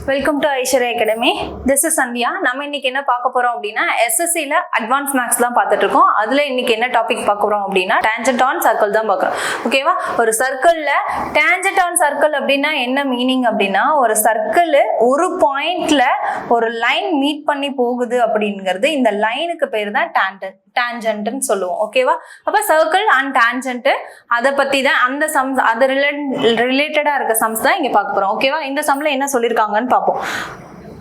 Welcome to Aishwarya academy. This is Sandhya. நம்ம இன்னைக்கு என்ன பார்க்க போறோம் அப்படின்னா எஸ்எஸ்சில அட்வான்ஸ் மேக்ஸ் தான் பார்த்துட்டு இருக்கோம். அதுல இன்னைக்கு என்ன டாபிக் பார்க்க போறோம் அப்படின்னா டேஞ்சன்ட் ஆன் சர்க்கிள் தான் பார்க்குறோம். ஓகேவா? ஒரு சர்க்கிள்ல டேஞ்சன்ட் ஆன் சர்க்கிள் அப்படின்னா என்ன மீனிங் அப்படின்னா, ஒரு சர்க்கிள் ஒரு பாயிண்ட்ல ஒரு லைன் மீட் பண்ணி போகுது அப்படிங்கிறது, இந்த லைனுக்கு பேர் தான் டேஞ்சன்ட்னு சொல்லுவோம். ஓகேவா? அப்ப சர்க்கிள் அண்ட் டேஞ்சன்ட் அதை பத்தி தான், அந்த சம்ஸ் அது ரிலேட்டடா இருக்க சம்ஸ் தான் இங்க பார்க்க போறோம். ஓகேவா? இந்த சம்ல என்ன சொல்லியிருக்காங்கன்னு பார்ப்போம்.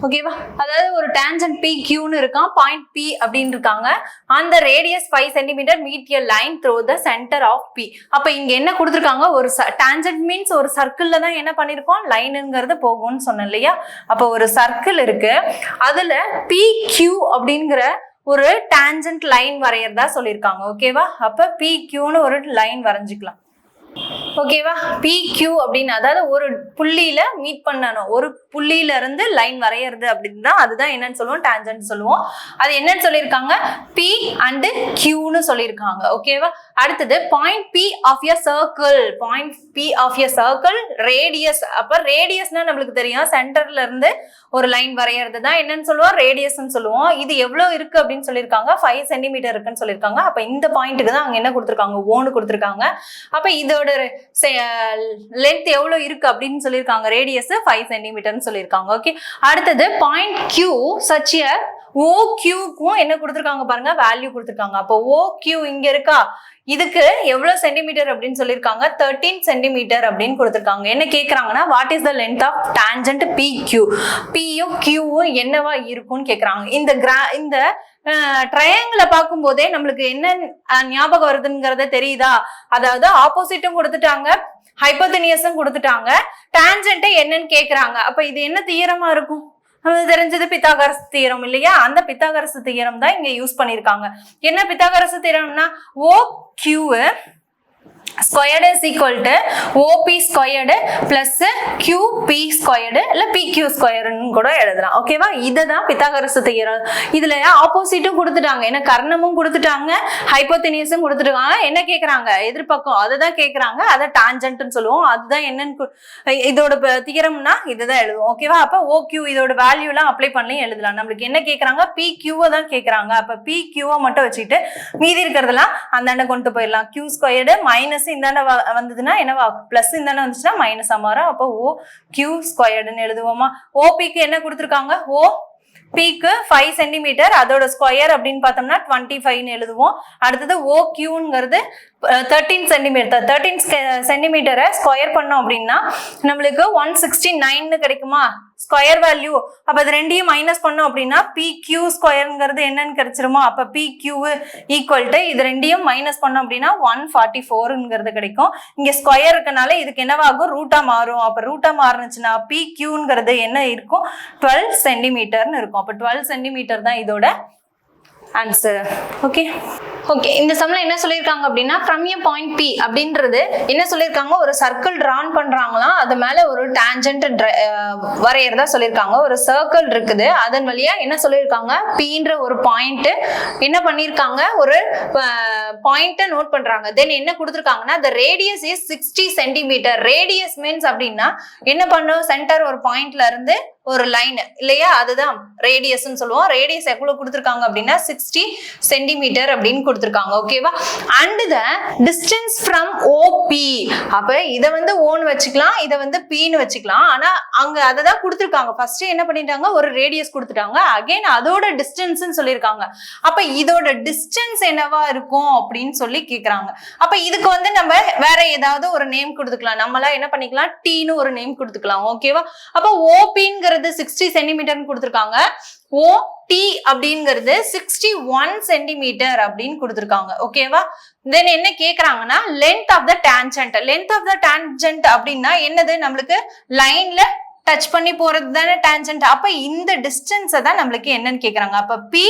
ஓகேவா? அதாவது ஒரு டேஞ்சன்ட் பி கியூன்னு இருக்கான், பாயிண்ட் பி அப்படின்னு இருக்காங்க. அந்த radius 5 centimetre meet a line through the centre of P. அப்ப இங்க என்ன கொடுத்துருக்காங்க, ஒரு டேஞ்சன்ட் மீன்ஸ் ஒரு சர்க்கிள்ல தான் என்ன பண்ணிருக்கோம், லைனுங்கிறது போகும்னு சொன்னேன் இல்லையா? அப்ப ஒரு சர்க்கிள் இருக்கு, அதுல பி கியூ அப்படிங்கிற ஒரு டேஞ்சன்ட் லைன் வரையறதா சொல்லியிருக்காங்க. ஓகேவா? அப்ப பி கியூன்னு ஒரு லைன் வரைஞ்சிக்கலாம். ஓகேவா? பி கியூ அப்படின்னு, அதாவது ஒரு புள்ளியில மீட் பண்ணணும், ஒரு புள்ளியில இருந்து லைன் வரையறது அப்படின்னா அதுதான் என்னன்னு சொல்லுவோம், டேஞ்சன்ட் சொல்லுவோம். அது என்னன்னு சொல்லியிருக்காங்க, பி அண்ட் கியூன்னு சொல்லியிருக்காங்க. ஓகேவா? அடுத்தது point P of a circle, point P of a circle radius. அப்ப ரேடியஸ்னா நம்மளுக்கு தெரியும், சென்டர்ல இருந்து ஒரு லைன் வரையறது தான் என்னன்னு சொல்லுவோம், ரேடியஸ்ன்னு சொல்லுவோம். இது எவ்வளவு இருக்கு அப்படின்னு சொல்லியிருக்காங்க, 5 சென்டிமீட்டர் இருக்குன்னு சொல்லியிருக்காங்க. அப்ப இந்த பாயிண்ட்டுக்கு தான் அங்க என்ன கொடுத்துருக்காங்க, ஓன்னு கொடுத்துருக்காங்க. அப்ப இதோட லென்த் எவ்வளவு இருக்கு அப்படின்னு சொல்லியிருக்காங்க, ரேடியஸ் 5 சென்டிமீட்டர்னு சொல்லியிருக்காங்க. ஓகே. அடுத்தது பாயிண்ட் கியூ சச் எ ஓ கியூக்கும் என்ன கொடுத்துருக்காங்க பாருங்க, வேல்யூ கொடுத்துருக்காங்க. அப்போ ஓ கியூ இங்க இருக்கா, இதுக்கு எவ்வளவு சென்டிமீட்டர் அப்படின்னு சொல்லியிருக்காங்க, 13 சென்டிமீட்டர் அப்படின்னு கொடுத்துருக்காங்க. என்ன கேட்கறாங்கன்னா, what is the length of tangent P Q, பியும் கியூவும் என்னவா இருக்கும்னு கேட்கறாங்க. இந்த ட்ரையாங்கிளை பார்க்கும் போதே நம்மளுக்கு என்ன ஞாபகம் வருதுங்கிறத தெரியுதா? அதாவது ஆப்போசிட்டும் கொடுத்துட்டாங்க, ஹைப்போதெனியஸும் கொடுத்துட்டாங்க, டேஞ்சன்ட் என்னன்னு கேட்கறாங்க. அப்ப இது என்ன தியரமா இருக்கும், நமக்கு தெரிஞ்சது பித்தாகரஸ் தியரம் இல்லையா? அந்த பித்தாகரஸ் தியரம் தான் இங்க யூஸ் பண்ணிருக்காங்க. என்ன பித்தாகரஸ் தியரம்னா, O Q squared is equal to O P squared plus Q P squared இல்ல பிக்யூ ஸ்கொயர்னு கூட எழுதலாம். ஓகேவா? இதுதான் பித்தாகரஸ் தியரம். இதுல ஆப்போசிட்டும் கொடுத்துட்டாங்க, என்ன கர்ணமும் கொடுத்துட்டாங்க, ஹைப்போதெனியஸும் கொடுத்துட்டாங்க. என்ன கேக்குறாங்க, எதிர்பக்கம் அதுதான் கேக்குறாங்க, அதை டான்ஜென்ட்னு சொல்லுவோம். அதுதான் என்னன்னு இதோட தியரம்னா இதுதான் எழுதுவோம். ஓகேவா? அப்ப ஓ கியூ இதோட வேல்யூ எல்லாம் அப்ளை பண்ணி எழுதலாம். நம்மளுக்கு என்ன கேக்குறாங்க, பி கியூவை தான் கேக்குறாங்க. அப்ப பி கியூவை மட்டும் வச்சுட்டு மீதி இருக்கிறதெல்லாம் அந்தாண்ட கொண்டு போயிடலாம். கியூ ஸ்கொயர்டு மைனஸ் இந்தாண்ட வந்ததுன்னா என்னவா, பிளஸ் இந்தாண்ட வந்துச்சுன்னா மைனஸ் மாறும். அப்போ ஓ கியூ ஸ்கொயர்டுன்னு எழுதுவோமா? ஓபிக்கு என்ன கொடுத்துருக்காங்க, ஓ பிக்கு 5 சென்டிமீட்டர், அதோட ஸ்கொயர் அப்படின்னு பார்த்தோம்னா 25ன்னு எழுதுவோம். அடுத்தது ஓ கியூங்கிறது 13 சென்டிமீட்டர், 13 சென்டிமீட்டரை ஸ்கொயர் பண்ணோம் அப்படின்னா நம்மளுக்கு 169 கிடைக்குமா ஸ்கொயர் வேல்யூ. அப்ப அது ரெண்டையும் மைனஸ் பண்ணோம் அப்படின்னா பி கியூ ஸ்கொயர்ங்கிறது என்னன்னு கிடைச்சிருமோ. அப்ப பி கியூ ஈக்குவல் டு இது ரெண்டையும் மைனஸ் பண்ணோம் அப்படின்னா 144ங்கிறது கிடைக்கும். இங்க ஸ்கொயர் இருக்கனால இதுக்கு என்னவாகும், ரூட்டா மாறும். அப்ப ரூட்டா மாறுனுச்சுன்னா பி கியூங்கிறது என்ன இருக்கும், 12 சென்டிமீட்டர்னு இருக்கும். அப்ப 12 சென்டிமீட்டர் தான் இதோட ஆன்சர். ஓகே. ஓகே. இந்த சம்ல என்ன சொல்லியிருக்காங்க அப்படின்னா, ஃப்ரம் எ பாயிண்ட் பி அப்படின்றது என்ன சொல்லியிருக்காங்க, ஒரு சர்க்கிள் டிரான் பண்றாங்களாம், அது மேல ஒரு டேஞ்சன்ட் வரையறதா சொல்லியிருக்காங்க. ஒரு சர்க்கிள் இருக்குது, அதன் வழியா என்ன சொல்லியிருக்காங்க, பீன்ற ஒரு பாயிண்ட் என்ன பண்ணிருக்காங்க, ஒரு பாயிண்ட்டை நோட் பண்றாங்க. தென் என்ன கொடுத்துருக்காங்கன்னா, the radius is 60 centimetre. Radius means அப்படின்னா என்ன பண்ணும், சென்டர் ஒரு பாயிண்ட்ல இருந்து ஒரு லைன் இல்லையா, அதுதான் ரேடியஸ்ன்னு சொல்லுவோம். ரேடியஸ் எவ்வளவு கொடுத்துருக்காங்க அப்படின்னா 60 சென்டிமீட்டர் அப்படின்னு கொடுத்துருக்காங்க. ஓகேவா? And the distance from OP. அப்ப இதை வந்து ஓன்னு வச்சுக்கலாம், இதை வந்து பின்னு வச்சுக்கலாம். ஆனா அங்க அதை தான் கொடுத்துருக்காங்க. ஃபர்ஸ்ட் என்ன பண்ணிட்டாங்க, ஒரு ரேடியஸ் கொடுத்துட்டாங்க, அகைன் அதோட டிஸ்டன்ஸ் சொல்லியிருக்காங்க. அப்ப இதோட டிஸ்டன்ஸ் என்னவா இருக்கும் அப்படின்னு சொல்லி கேக்குறாங்க. அப்ப இதுக்கு வந்து நம்ம வேற ஏதாவது ஒரு நேம் கொடுத்துக்கலாம். நம்மளா என்ன பண்ணிக்கலாம், டீன்னு ஒரு நேம் கொடுத்துக்கலாம். ஓகேவா? அப்ப ஓபிங்கிறது 60 சென்டிமீட்டர் கொடுத்துருக்காங்க, ஓ டி அப்படிங்கிறது 61 சென்டிமீட்டர் அப்படின்னு கொடுத்துருக்காங்க. ஓகேவா? தென் என்ன கேக்குறாங்கன்னா, length of the tangent. Length of the tangent அப்படின்னா என்னது, நம்மளுக்கு லைன்ல டச் பண்ணி போறது தானே டேஞ்சன்ட். அப்ப இந்த டிஸ்டன்ஸை தான் நம்மளுக்கு என்னன்னு கேக்குறாங்க. அப்ப பி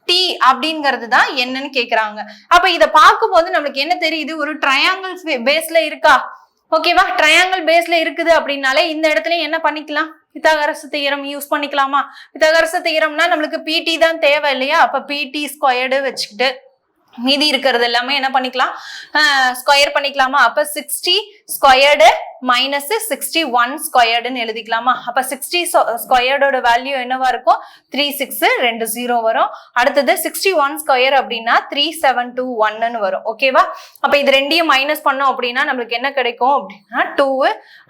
டி அப்படிங்கிறது தான் என்னன்னு கேக்குறாங்க. அப்ப இதை பார்க்கும்போது நம்மளுக்கு என்ன தெரியுது, ஒரு ட்ரையாங்கிள் பேஸ்ல இருக்கா. ஓகேவா? ட்ரையாங்கிள் பேஸ்ல இருக்குது அப்படின்னாலே இந்த இடத்துல என்ன பண்ணிக்கலாம், பித்தாகரஸ் தியரம் யூஸ் பண்ணிக்கலாமா? பித்தாகரஸ் தியரம்னா நம்மளுக்கு பிடி தான் தேவை இல்லையா? அப்ப பிடி ஸ்கொயர்டு வச்சுக்கிட்டு மீதி இருக்கிறது எல்லாமே என்ன பண்ணிக்கலாம், ஸ்கொயர் பண்ணிக்கலாமா? அப்ப 60 ஸ்கொயர்டு மைனஸ் 61 ஸ்கொயர்டுன்னு எழுதிக்கலாமா? அப்ப 60 ஸ்கொயர்டோட வேல்யூ என்னவா இருக்கும்? 36, 2 0 வரும். அடுத்தது 61 ஸ்கொயர் அப்படின்னா 3721 வரும். ஓகேவா? அப்ப இது ரெண்டையும் மைனஸ் பண்ணோம் அப்படின்னா நம்மளுக்கு என்ன கிடைக்கும் அப்படின்னா 2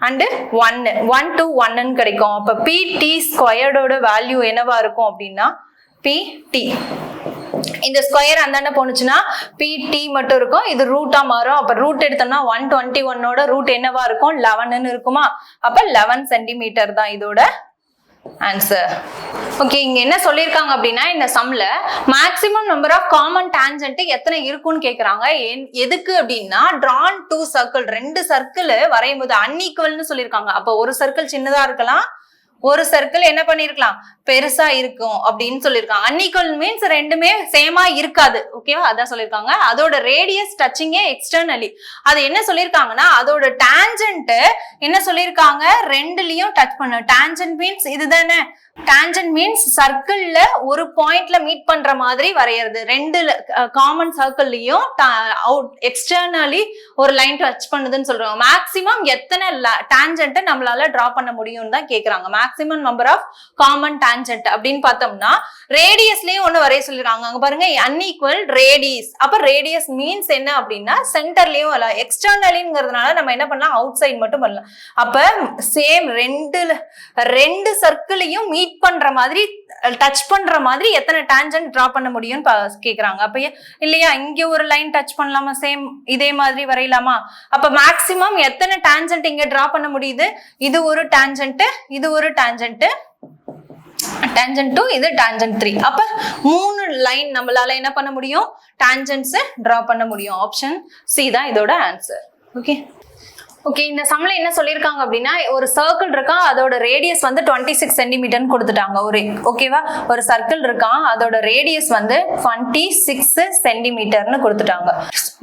and 1 1 to 1 கிடைக்கும். அப்ப pt ஸ்கொயர்டோட வேல்யூ என்னவா இருக்கும் அப்படின்னா pt, இந்த ஸ்கொயர் அந்தாண்ட போனுச்சுன்னா pt மட்டும் இருக்கும், இது ரூட்டா மாறும். அப்ப ரூட் எடுத்தோம்னா 121ஓட ரூட் என்னவா இருக்கும்? 11ன்னு இருக்குமா? அப்ப 11 சென்டிமீட்டர் தான் இதோட ஆன்சர். ஓகே, இங்க என்ன சொல்லிருக்காங்க அப்படின்னா இந்த சம்ல maximum number of common tangent எத்தனை இருக்கும்னு கேக்குறாங்க. எதுக்கு அப்படின்னா drawn two circle, ரெண்டு சர்க்கிள் வரையும் போது அன்ஈக்குவல்னு சொல்லிருக்காங்க. அப்ப ஒரு சர்க்கிள் சின்னதா இருக்கலாம், ஒரு சர்க்கிள் என்ன பண்ணிருக்கலாம், பெருசா இருக்கும் அப்படின்னு சொல்லிருக்காங்க. அன்ஈக்குவல் மீன்ஸ் ரெண்டுமே சேமா இருக்காது. ஓகேவா? அதான் சொல்லிருக்காங்க. அதோட ரேடியஸ் டச்சிங்கே எக்ஸ்டர்னலி. அது என்ன சொல்லிருக்காங்கன்னா அதோட டான்ஜென்ட் என்ன சொல்லிருக்காங்க, ரெண்டுலயும் டச் பண்ணு. டான்ஜென்ட் மீன்ஸ் இதுதானே, டான்ஜென்ட் மீன்ஸ் சர்க்கிள்ல ஒரு பாயிண்ட்ல மீட் பண்ற மாதிரி வரையறது. ரெண்டு காமன் சர்க்கிள்லயும் எக்ஸ்டர்னலி ஒரு லைன் டச் பண்ணுதுன்னு சொல்றாங்க. மேக்சிமம் எத்தனை டான்ஜென்ட் நம்மளால டிரா பண்ண முடியும்னு தான் கேக்குறாங்க. Maximum number of common tangent அப்படின்னு பார்த்தோம்னா ரேடியஸ்லயும் ஒண்ணு வரைய சொல்லிருக்காங்க. அங்க பாருங்க அன்ஈக்குவல் ரேடியஸ். அப்ப ரேடியஸ் மீன்ஸ் என்ன அப்படின்னா சென்டர்லயும் அல்ல, எக்ஸ்டர்னலிங்கிறதுனால நம்ம என்ன பண்ணலாம், அவுட் சைட் மட்டும் பண்ணலாம். அப்ப சேம் ரெண்டு சர்க்கிளையும் மீட் பண்ற மாதிரி டச் பண்ற மாதிரி எத்தனை டான்ஜென்ட் டிரா பண்ண முடியும்னு கேக்குறாங்க. அப்ப இல்லையா, இங்க ஒரு லைன் டச் பண்ணலாமா, சேம் இதே மாதிரி வரையலாமா? அப்ப மேக்சிமம் எத்தனை டான்ஜென்ட் இங்க டிரா பண்ண முடியுது? இது ஒரு டான்ஜென்ட், இது ஒரு டான்ஜென்ட், டான்ஜென்ட் 2, இது டான்ஜென்ட் 3. அப்ப 3 லைன் நம்மளால என்ன பண்ண முடியும், டான்ஜென்ட்ஸ் டிரா பண்ண முடியும். ஆப்ஷன் சி தான் இதோட ஆன்சர். ஓகே ஓகே, இந்த சம்ல என்ன சொல்லிருக்காங்க அப்படின்னா ஒரு சர்க்கிள் இருக்கா, அதோட ரேடியஸ் வந்து 26 சென்டிமீட்டர்னு கொடுத்துட்டாங்க. ஓகேவா, ஒரு சர்க்கிள் இருக்கான், அதோட ரேடியஸ் வந்து 26 சென்டிமீட்டர்னு கொடுத்துட்டாங்க.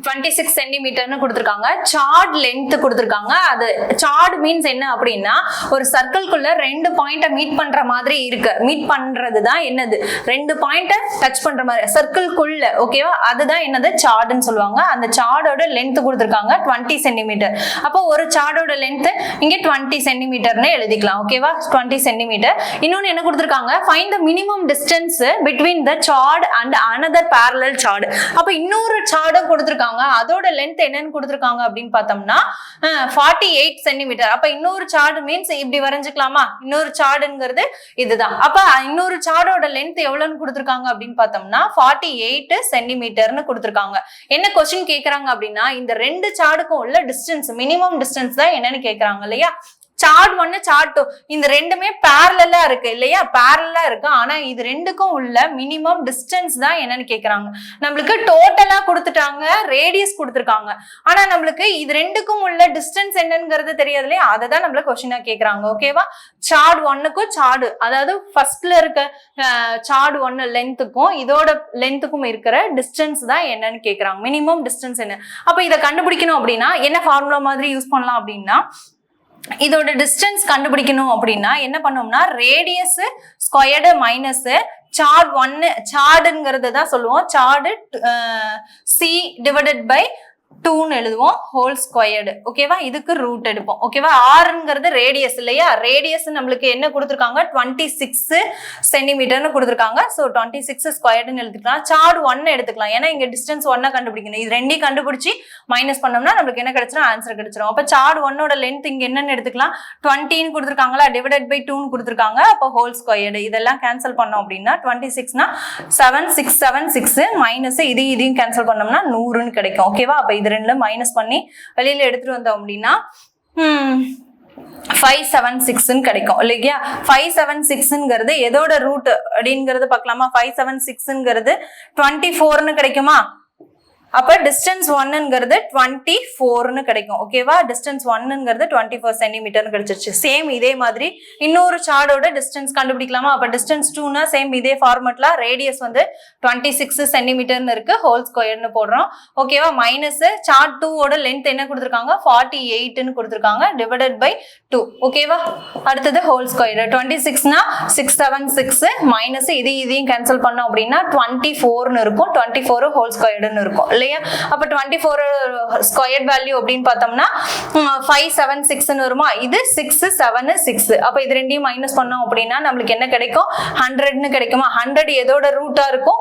26 சென்டிமீட்டர்னு கொடுத்துருக்காங்க. சார்ட் லென்த் கொடுத்துருக்காங்க. அது சார்ட் மீன்ஸ் என்ன அப்படின்னா ஒரு சர்க்கிள்குள்ள ரெண்டு பாயிண்ட மீட் பண்ற மாதிரி இருக்கு. மீட் பண்றது தான் என்னது, ரெண்டு பாயிண்ட டச் பண்ற மாதிரி சர்க்கிள்குள்ள. ஓகேவா, அதுதான் என்னது சார்ட்னு சொல்லுவாங்க. அந்த சார்டோட லென்த் கொடுத்துருக்காங்க 20 சென்டிமீட்டர். அப்போ ஒரு சார்டோட லென்த் இங்க 20 சென்டிமீட்டர்னு எழுதிக்கலாம். ஓகேவா, 20 சென்டிமீட்டர். இன்னொன்னு என்ன கொடுத்துருக்காங்க, find the minimum distance between the chord and another parallel chord. அப்ப இன்னொரு சார்டும் கொடுத்துருக்காங்க, அதோட லென்த் என்னன்னு கொடுத்துருக்காங்க அப்படின்னு பார்த்தோம்னா 48 சென்டிமீட்டர். அப்ப இன்னொரு சார்ட் மீன்ஸ் இப்படி வரைஞ்சுக்கலாமா, இன்னொரு சார்டுங்கிறது இதுதான். அப்ப இன்னொரு சார்டோட லென்த் எவ்வளவுன்னு கொடுத்துருக்காங்க அப்படின்னு பார்த்தோம்னா 48 சென்டிமீட்டர்னு கொடுத்துருக்காங்க. என்ன கொஸ்டின் கேக்குறாங்க அப்படின்னா இந்த ரெண்டு சார்டுக்கும் உள்ள டிஸ்டன்ஸ், மினிமம் டிஸ்டன்ஸ் தான் என்னன்னு கேக்குறாங்க இல்லையா. சார்ட் 1 சார்ட் 2 இந்த ரெண்டுமே பேரலலா இருக்கு இல்லையா, பேரலலா இருக்கு. ஆனா இது ரெண்டுக்கும் உள்ள மினிமம் டிஸ்டன்ஸ் தான் என்னன்னு கேக்குறாங்க. நம்மளுக்கு டோட்டலா கொடுத்துட்டாங்க, ரேடியஸ் கொடுத்துருக்காங்க. ஆனா நம்மளுக்கு இது ரெண்டுக்கும் உள்ள டிஸ்டன்ஸ் என்னங்கிறது தெரியாது இல்லையா, அதை தான் நம்மளுக்கு கொஸ்டினா கேக்குறாங்க. ஓகேவா, சார்ட் 1க்கும் சார்டு, அதாவது ஃபர்ஸ்ட்ல இருக்க சார்ட் 1 லென்த்துக்கும் இதோட லென்த்துக்கும் இருக்கிற டிஸ்டன்ஸ் தான் என்னன்னு கேக்குறாங்க. மினிமம் டிஸ்டன்ஸ் என்ன. அப்ப இதை கண்டுபிடிக்கணும் அப்படின்னா என்ன ஃபார்முலா மாதிரி யூஸ் பண்ணலாம் அப்படின்னா, இதோட டிஸ்டன்ஸ் கண்டுபிடிக்கணும் அப்படின்னா என்ன பண்ணோம்னா ரேடியஸ் ஸ்கொயர்டு மைனஸ் சார்ட் 1 சார்டுங்கிறது தான் சொல்லுவோம். சார்டு சி டிவைடட் பை 2ன்னு எழுதுவோம், ஹோல் ஸ்கொயர்டு. ஓகேவா, இதுக்கு ரூட் எடுப்போம். ஓகேவா, ஆர்ங்கிறது ரேடியஸ் இல்லையா, ரேடியஸ் நம்மளுக்கு என்ன கொடுத்துருக்காங்க 26 சென்டிமீட்டர்னு கொடுத்துருக்காங்க. ஸோ 26 ஸ்கொயர்டுன்னு எழுதிக்கலாம். சார்ட் 1 எடுத்துக்கலாம், ஏன்னா இங்க டிஸ்டன்ஸ் 1 கண்டுபிடிக்கணும். இது ரெண்டையும் கண்டுபிடிச்சி மைனஸ் பண்ணோம்னா நம்மளுக்கு என்ன கிடைச்சிடும், ஆன்சர் கிடைச்சிடும். அப்ப சார்ட் 1ஓட லென்த் இங்க என்னன்னு எடுத்துக்கலாம், 20ன்னு கொடுத்துருக்காங்களா, டிவைடட் பை 2ன்னு கொடுத்துருக்காங்க. அப்போ ஹோல் ஸ்கொயர்டு. இதெல்லாம் கேன்சல் பண்ணோம் அப்படின்னா 26னா 7676 மைனஸ் இதையும் கேன்சல் பண்ணோம்னா 100ன்னு கிடைக்கும். ஓகேவா, அப்ப இது ரெண்டுல மைனஸ் பண்ணி வெளியில எடுத்துட்டு வந்தோம் அப்படின்னா 576 கிடைக்கும் இல்லையா. 576ங்கிறது எதோட ரூட் அப்படிங்கிறது பார்க்கலாமா. 576ங்கிறது 24ன்னு கிடைக்குமா. அப்ப டிஸ்டன்ஸ் 1ங்கிறது 24ன்னு கிடைக்கும். ஓகேவா? டிஸ்டன்ஸ் 1ங்கிறது 24 சென்டிமீட்டர்னு கிடைச்சிருச்சு. சேம் இதே மாதிரி இன்னொரு சார்டோட டிஸ்டன்ஸ் கண்டுபிடிக்கலாமா? அப்ப டிஸ்டன்ஸ் 2னா சேம் இதே ஃபார்மட்ல ரேடியஸ் வந்து 26 சென்டிமீட்டர்னு இருக்கு, ஹோல் ஸ்கொயர்னு போடுறோம். ஓகேவா? மைனஸ் சார்ட் 2 ஓட லென்த் என்ன கொடுத்திருக்காங்க? 48ன்னு கொடுத்திருக்காங்க, டிவைடட் பை 2. ஓகேவா? அடுத்தது ஹோல் ஸ்கொயர். 26னா 676 மைனஸ் இதையும் கேன்சல் பண்ணோம் அப்படின்னா 24ன்னு இருக்கும். 24 ஹோல் ஸ்கொயர்டுன்னு இருக்கும் இல்லையா? அப்ப 24 ஸ்கொயர் வேல்யூ அப்படின்னு பார்த்தோம்னா 576ன்னு வருமா? இது 6 7 6. அப்ப இது ரெண்டையும் மைனஸ் பண்ணோம் அப்படின்னா நம்மளுக்கு என்ன கிடைக்கும்? 100ன்னு கிடைக்குமா? 100 எதோட ரூட்டா இருக்கும்?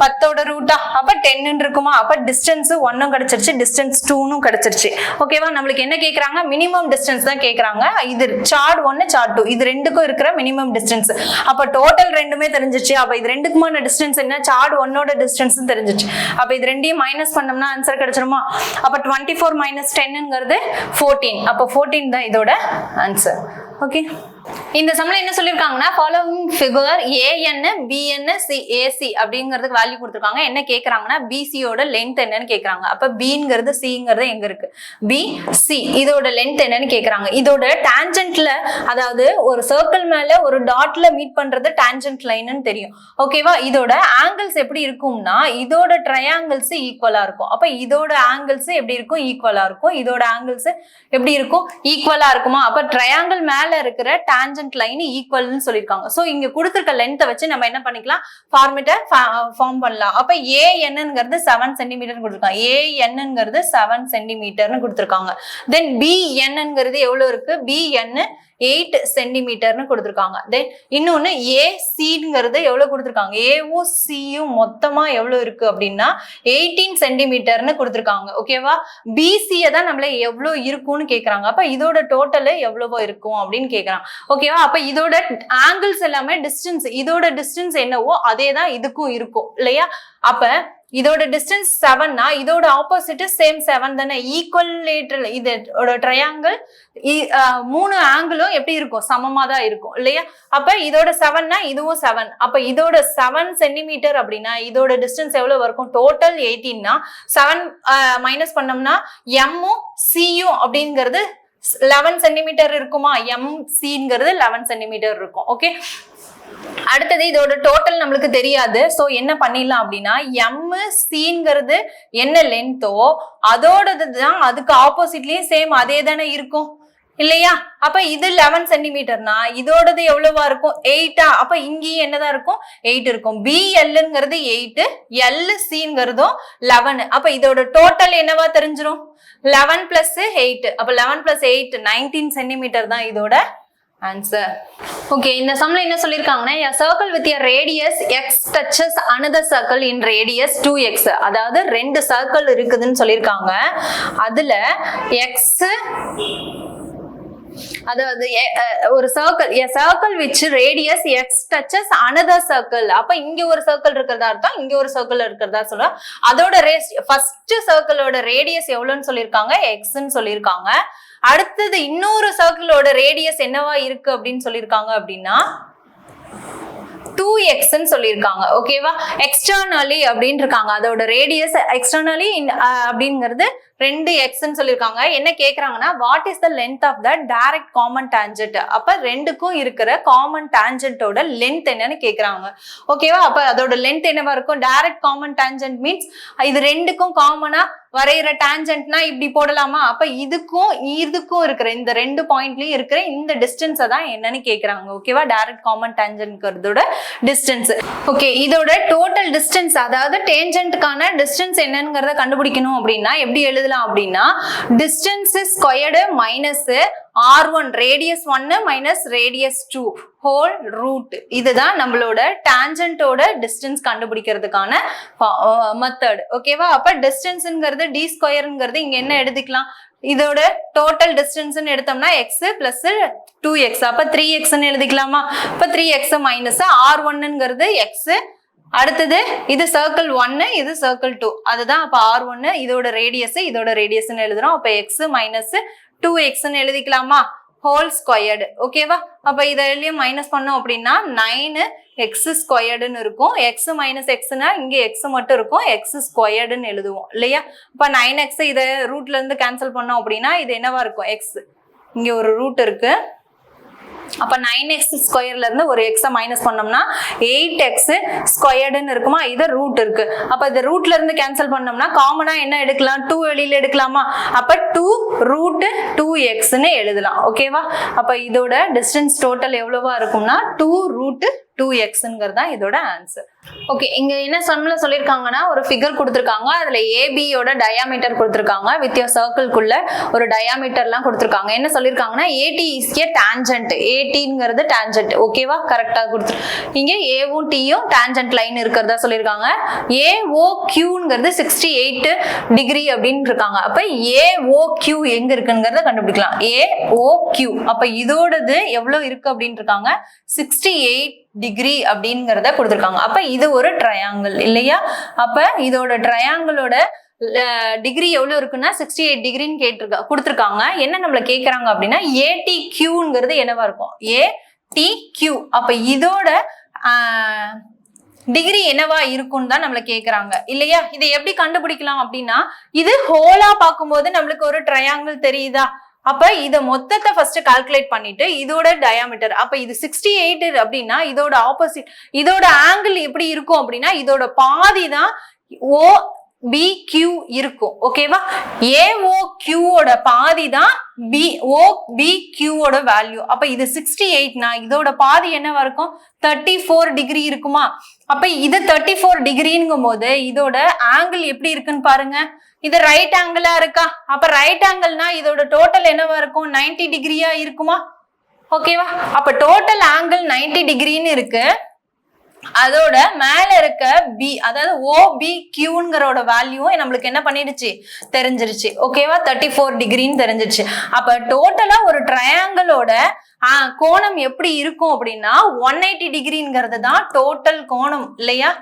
10ஓட ரூட்டா? அப்ப 10ன்னு இருக்குமா? அப்ப டிஸ்டன்ஸ் 1ம் கிடைச்சிருச்சு, டிஸ்டன்ஸ் 2னும் கிடைச்சிருச்சு. ஓகேவா? நம்மளுக்கு என்ன கேக்குறாங்க? மினிமம் டிஸ்டன்ஸ் தான் கேக்குறாங்க. இது சார்ட் 1 சார்ட் 2 இது ரெண்டுக்கும் இருக்கிற மினிமம் டிஸ்டன்ஸ். அப்ப டோட்டல் ரெண்டுமே தெரிஞ்சிச்சு. அப்ப இது ரெண்டுக்குமான டிஸ்டன்ஸ் என்ன? சார்ட் 1ஓட டிஸ்டன்ஸ் தெரிஞ்சிச்சு. அப்ப இது ரெண்டையும் மைனஸ் பண்ணோம்னா ஆன்சர் கிடைச்சிருமா? அப்ப 24 மைனஸ் 10ங்கிறது 14. அப்ப 14 தான் இதோட ஆன்சர். ஓகே, இந்த சம்ல என்ன சொல்லிருக்காங்கன்னா following figure A N B N C A C அப்படிங்கிறதுக்கு வேல்யூ கொடுத்துருக்காங்க. என்ன கேக்குறாங்கன்னா பிசியோட லென்த் என்னன்னு கேக்குறாங்க. அப்ப பிங்கிறது சிங்கிறது எங்க இருக்கு? பி சி இதோட லென்த் என்னன்னு கேக்குறாங்க. இதோட டான்ஜென்ட்ல, அதாவது ஒரு சர்க்கிள் மேல ஒரு டாட்ல மீட் பண்றது டான்ஜென்ட் லைன்னு தெரியும். ஓகேவா? இதோட ஆங்கிள்ஸ் எப்படி இருக்கும்னா இதோட ட்ரையாங்கிள்ஸ் ஈக்குவலா இருக்கும். அப்ப இதோட ஆங்கிள்ஸ் எப்படி இருக்கும்? ஈக்குவலா இருக்கும். இதோட ஆங்கிள்ஸ் எப்படி இருக்கும்? ஈக்குவலா இருக்குமா? அப்ப ட்ரையாங்கிள் மேல இருக்கிற டான்ஜென்ட் லைன் ஈக்குவல்னு சொல்லிருக்காங்க. சோ இங்க கொடுத்திருக்க லென்த்தை வச்சு நம்ம என்ன பண்ணிக்கலாம்? ஃபார்முலா ஃபார்ம் பண்ணலாம். அப்ப ஏஎன்ங்கிறது 7 சென்டிமீட்டர் கொடுத்திருக்காங்க. ஏஎன்ங்கிறது 7 சென்டிமீட்டர்னு கொடுத்திருக்காங்க. தென் பிஎன்ங்கிறது எவ்வளவு இருக்கு? பிஎன் 8 சென்டிமீட்டர்னு கொடுத்திருக்காங்க. தென் இன்னொன்னு ஏசிங்கிறது எவ்வளவு கொடுத்திருக்காங்க? ஏவும் சியும் மொத்தமா எவ்வளவு இருக்கு அப்படின்னா 18 சென்டிமீட்டர்னு கொடுத்திருக்காங்க. ஓகேவா? பிசியை தான் நம்மள எவ்வளவு இருக்கும்னு கேக்குறாங்க. அப்ப இதோட டோட்டல் எவ்வளவோ இருக்கும் அப்படின்னு கேக்குறாங்க. ஓகேவா? அப்ப இதோட ஆங்கிள்ஸ் எல்லாமே டிஸ்டன்ஸ், இதோட டிஸ்டன்ஸ் என்னவோ அதே தான் இதுக்கும் இருக்கும் இல்லையா? அப்ப இதோட டிஸ்டன்ஸ் 7னா இதோட ஆப்போசிட் சேம் 7 தானே, ஈக்குவலேட்டரல். இதோட ட்ரையாங்கிள் 3 ஆங்கிளும் எப்படி இருக்கும்? சமமா தான் இருக்கும் இல்லையா? அப்ப இதோட 7னா இதுவும் 7. அப்ப இதோட 7 சென்டிமீட்டர் அப்படின்னா இதோட டிஸ்டன்ஸ் எவ்வளவு இருக்கும்? டோட்டல் 18னா 7 மைனஸ் பண்ணோம்னா எம்மும் சியும் அப்படிங்கிறது 11 சென்டிமீட்டர் இருக்குமா? எம்சிங்கிறது 11 சென்டிமீட்டர் இருக்கும். ஓகே, அடுத்தது இதோட டோட்டல் நம்மளுக்கு தெரியாது. சோ என்ன பண்ணிடலாம் அப்படின்னா எம் சிங்கிறது என்ன லென்த்தோ அதோடது தான் அதுக்கு ஆப்போசிட்லயும் சேம் அதே தானே இருக்கும் இல்லையா? அப்ப இது 11 சென்டிமீட்டர்னா இதோடது எவ்வளவா இருக்கும்? 8. அப்ப இங்கேயும் என்னதான் இருக்கும்? 8 இருக்கும். பிஎல்ங்கிறது 8, எல்சிங்கிறதும் 11. அப்ப இதோட டோட்டல் என்னவா தெரிஞ்சிடும்? 11 பிளஸ் 8. அப்ப 11 பிளஸ் 8 19 சென்டிமீட்டர் தான் இதோட ஆன்சர். ஓகே, இந்த சம்ல என்ன சொல்லிருக்காங்கன்னா a circle with a radius x touches another circle in radius 2x. அதாவது ரெண்டு சர்க்கிள் இருக்குதுன்னு சொல்லிருக்காங்க. அதுல x, அதாவது ஒரு circle a circle which radius x touches another circle. அப்ப இங்க ஒரு சர்க்கிள் இருக்கிறதா அர்த்தம், இங்க ஒரு சர்க்கிள் இருக்கிறதா சொல்றோம். அதோட ஃபர்ஸ்ட் சர்க்கிளோட ரேடியஸ் எவ்வளவுன்னு சொல்லிருக்காங்க? எக்ஸ்ன்னு சொல்லிருக்காங்க. அடுத்தது இன்னொரு சர்க்கிளோட ரேடியஸ் என்னவா இருக்கு அப்படின்னு சொல்லிருக்காங்க அப்படின்னா 2x சொல்லிருக்காங்க. ஓகேவா? எக்ஸ்டர்னலி அப்படின்னு இருக்காங்க. அதோட ரேடியஸ் எக்ஸ்டர்னலி அப்படிங்கிறது 2x சொல்லிருக்காங்க. என்ன கேக்குறாங்கன்னா what is the length of the direct common tangent. அப்ப ரெண்டுக்கும் இருக்கிற காமன் டான்ஜென்ட்டோட லென்த் என்னன்னு கேக்குறாங்க. ஓகேவா? அப்ப அதோட லென்த் என்னவா இருக்கும்? டைரக்ட் காமன் டான்ஜென்ட் மீன்ஸ் இது ரெண்டுக்கும் காமனா வரைகிற டான்ஜென்ட்னா இப்படி போடலாமா? அப்ப இதுக்கும் இருக்கிற இந்த ரெண்டு பாயிண்ட்லயும் இருக்கிற இந்த டிஸ்டன்ஸை தான் என்னன்னு கேக்குறாங்க. ஓகேவா? டைரக்ட் காமன் டான்ஜென்ட்ங்கிறதோட டிஸ்டன்ஸ். ஓகே, இதோட டோட்டல் டிஸ்டன்ஸ், அதாவது டேன்ஜென்ட்கான டிஸ்டன்ஸ் என்னங்கிறத கண்டுபிடிக்கணும் அப்படின்னா எப்படி எழுதலாம் அப்படின்னா distance squared minus r1 radius 1 minus radius 2 whole root. இதுதான் நம்மளோட டான்ஜென்ட்டோட டிஸ்டன்ஸ் கண்டுபிடிக்கிறதுக்கான மெத்தட். ஓகேவா? அப்ப டிஸ்டன்ஸ்ங்கிறது டி ஸ்கொயர்ங்கிறது இங்க என்ன எடுத்துக்கலாம்? இதோட டோட்டல் டிஸ்டன்ஸ் எடுத்தோம்னா எக்ஸ் பிளஸ் 2x. அப்ப 3x எழுதிக்கலாமா? அப்ப 3x மைனஸ் r1ங்கிறது எக்ஸ். அடுத்தது இது சர்க்கிள் 1, இது சர்க்கிள் 2. அதுதான் அப்ப r1 இதோட ரேடியஸ், இதோட ரேடியஸ் எழுதுறோம். அப்ப x மைனஸ் 2x எழுதிக்கலாமா? Whole squared. ஓகேவா? அப்ப இதெல்லாம் மைனஸ் பண்ணோம் அப்படின்னா 9x ஸ்கொயர்டுன்னு இருக்கும். எக்ஸ் மைனஸ் எக்ஸ்னா இங்க எக்ஸ் மட்டும் இருக்கும், எக்ஸ் ஸ்கொயர்டுன்னு எழுதுவோம் இல்லையா? அப்ப 9x இதை ரூட்ல இருந்து கேன்சல் பண்ணோம் அப்படின்னா இது என்னவா இருக்கும்? எக்ஸ். இங்க ஒரு ரூட் இருக்கு. அப்ப 9x ஸ்கொயர்ல இருந்து ஒரு எக்ஸ மைனஸ் பண்ணோம்னா 8x ஸ்கொயர்டுன்னு இருக்குமா? இது ரூட் இருக்கு. அப்ப இந்த ரூட்ல இருந்து கேன்சல் பண்ணோம்னா காமனா என்ன எடுக்கலாம்? 2 வெளியில எடுக்கலாமா? அப்ப 2 ரூட் 2xன்னு எழுதலாம். ஓகேவா? அப்ப இதோட டிஸ்டன்ஸ் டோட்டல் எவ்வளவா இருக்கும்னா 2 ரூட் 2xங்கிறதா இதோட ஆன்சர். ஓகே, இங்க என்ன சம்ல சொல்லிருக்காங்கன்னா ஒரு ஃபிகர் கொடுத்திருக்காங்க. அதுல ஏபியோட டயாமீட்டர் கொடுத்திருக்காங்க. வித் யோர் சர்க்கிள்குள்ள ஒரு டயாமீட்டர்லாம் கொடுத்திருக்காங்க. என்ன சொல்லிருக்காங்கன்னா ஏடி இஸ் ஏ டான்ஜென்ட். ஏடிங்கிறது டான்ஜென்ட். ஓகேவா? கரெக்டா கொடுத்து இங்க ஏவும் டியும் டான்ஜென்ட் லைன் இருக்கிறதா சொல்லிருக்காங்க. ஏஓக்யூங்கிறது 68 டிகிரி அப்படின்னு இருக்காங்க. அப்ப ஏஓக்யூ எங்க இருக்குங்கிறத கண்டுபிடிக்கலாம். ஏஓக்யூ அப்ப இதோடது எவ்வளவு இருக்கு அப்படின்னு இருக்காங்க? 68 டிகிரி அப்படிங்கறத கொடுத்திருக்காங்க. அப்ப இது ஒரு ட்ரையாங்கிள் இல்லையா? அப்ப இதோட ட்ரையாங்கிளோட டிகிரி எவ்வளவு இருக்குன்னா 68 டிகிரின்னு கொடுத்திருக்காங்க. என்ன நம்மள கேக்குறாங்க அப்படின்னா ஏடிக்யூங்கிறது என்னவா இருக்கும்? ஏடிக்யூ. அப்ப இதோட டிகிரி என்னவா இருக்கும்னு தான் நம்மள கேக்குறாங்க இல்லையா? இதை எப்படி கண்டுபிடிக்கலாம் அப்படின்னா இது ஹோலா பார்க்கும்போது நம்மளுக்கு ஒரு ட்ரையாங்கிள் தெரியுதா? அப்ப இத மொத்தத்தை ஃபர்ஸ்ட் கால்குலேட் பண்ணிட்டு இதோட டயாமீட்டர், அப்ப இது 68 அப்படின்னா இதோட ஆப்போசிட், இதோட ஆங்கிள் எப்படி இருக்கும் அப்படின்னா இதோட பாதி தான் OBQ இருக்கும். ஓகேவா? AOQவோட பாதி தான் OBQவோட வேல்யூ. அப்ப இது 68னா இதோட பாதி என்னவா இருக்கும்? 34 டிகிரி இருக்குமா? அப்ப இது 34 டிகிரிங்கும் போது இதோட ஆங்கிள் எப்படி இருக்குன்னு பாருங்க. இது ரைட் ஆங்கிளா இருக்கா? அப்ப ரைட் ஆங்கிள்னா இதோட டோட்டல் என்னவா இருக்கும்? 90 டிகிரியா இருக்குமா? ஓகேவா? அப்ப டோட்டல் ஆங்கிள் 90 டிகிரின்னு இருக்கு. அதோட மேல இருக்க பி, அதாவது OBQங்கிறோட வேல்யூ நம்மளுக்கு என்ன பண்ணிடுச்சு? தெரிஞ்சிருச்சு. ஓகேவா? 34 டிகிரின்னு தெரிஞ்சிருச்சு. அப்ப டோட்டலா ஒரு ட்ரையாங்கிளோட கோணம் எப்படி இருக்கும் அப்படின்னா 180 டிகிரிங்கிறது தான் டோட்டல் கோணம் இல்லையா?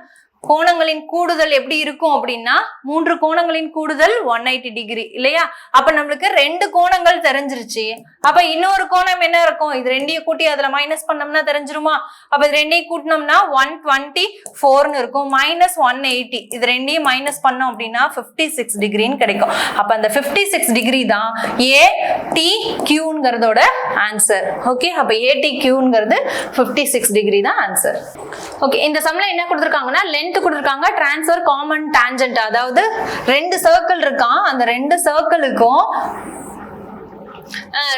கோணங்களின் கூடுதல் எப்படி இருக்கும் அப்படின்னா 3 கோணங்களின் கூடுதல் 180 டிகிரி இல்லையா? அப்ப நம்மளுக்கு 2 கோணங்கள் தெரிஞ்சிருச்சு. அப்ப இன்னொரு கோணம் என்ன இருக்கும்? இது ரெண்டையும் கூட்டி அதுல மைனஸ் பண்ணோம்னா தெரிஞ்சிருமா? அப்ப இது ரெண்டையும் கூட்டினோம்னா 124ன்னு இருக்கும். மைனஸ் 180 இது ரெண்டையும் மைனஸ் பண்ணோம் அப்படின்னா 56 டிகிரின்னு கிடைக்கும். அப்ப அந்த 56 டிகிரி தான் ATQங்கிறதோட ஆன்சர். ஓகே, அப்ப ATQங்கிறது 56 டிகிரி தான் ஆன்சர். ஓகே, இந்த சம்ல என்ன கொடுத்திருக்காங்கன்னா லென்த் கொடுத்திருக்காங்க, டிரான்ஸ்ஃபர், காமன், டான்ஜென்ட். அதாவது 2 சர்க்கிள் இருக்கான். அந்த 2 சர்க்கிளுக்கும்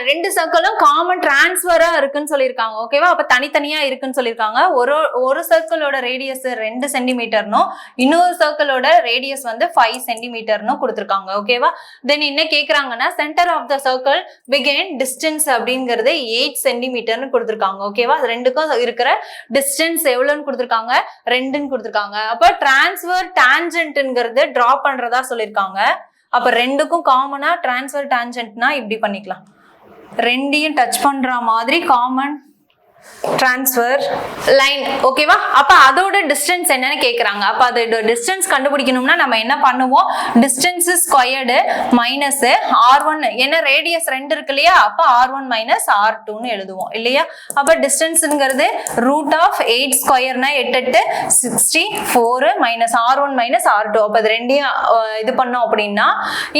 2 சர்க்கிளும் காமன் டிரான்ஸ்ஃபரா இருக்குன்னு சொல்லியிருக்காங்க. ஓகேவா? அப்ப தனித்தனியா இருக்குன்னு சொல்லியிருக்காங்க. ஒரு சர்க்கிளோட ரேடியஸ் 2 சென்டிமீட்டர்னும் இன்னொரு சர்க்கிளோட ரேடியஸ் வந்து 5 சென்டிமீட்டர்னும் கொடுத்திருக்காங்க. ஓகேவா? தென் என்ன கேக்குறாங்கன்னா centre of the circle begin distance அப்படிங்கிறது 8 சென்டிமீட்டர்னு கொடுத்திருக்காங்க. ஓகேவா? அது ரெண்டுக்கும் இருக்கிற டிஸ்டன்ஸ் எவ்வளவுன்னு கொடுத்திருக்காங்க? 2ன்னு கொடுத்திருக்காங்க. அப்ப டிரான்ஸ்ஃபர் டான்ஜென்ட்ங்கிறது டிரா பண்றதா சொல்லியிருக்காங்க. அப்ப ரெண்டுக்கும் காமனா டிரான்ஸ்ஃபர் டான்ஜென்ட்னா இப்படி பண்ணிக்கலாம். ரெண்டையும் டச் பண்ற மாதிரி காமன் டிரான்ஸ்ஃபர் லைன். ஓகேவா? அப்ப அதோட டிஸ்டன்ஸ் என்னன்னு கேக்குறாங்க. அப்ப அதோட டிஸ்டன்ஸ் கண்டுபிடிக்கணும்னா நம்ம என்ன பண்ணுவோம்? டிஸ்டன்ஸ் ஸ்கொயர்டு மைனஸ் R1, ஏன்னா ரேடியஸ் 2 இருக்கு இல்லையா? அப்ப R1 மைனஸ் R2ன்னு எழுதுவோம் இல்லையா? அப்ப டிஸ்டன்ஸ்ங்கிறது ரூட் ஆஃப் 8 ஸ்கொயர்னா 8 64 மைனஸ் R1 மைனஸ் R2. அப்ப இது ரெண்டையும் இது பண்ணோம் அப்படின்னா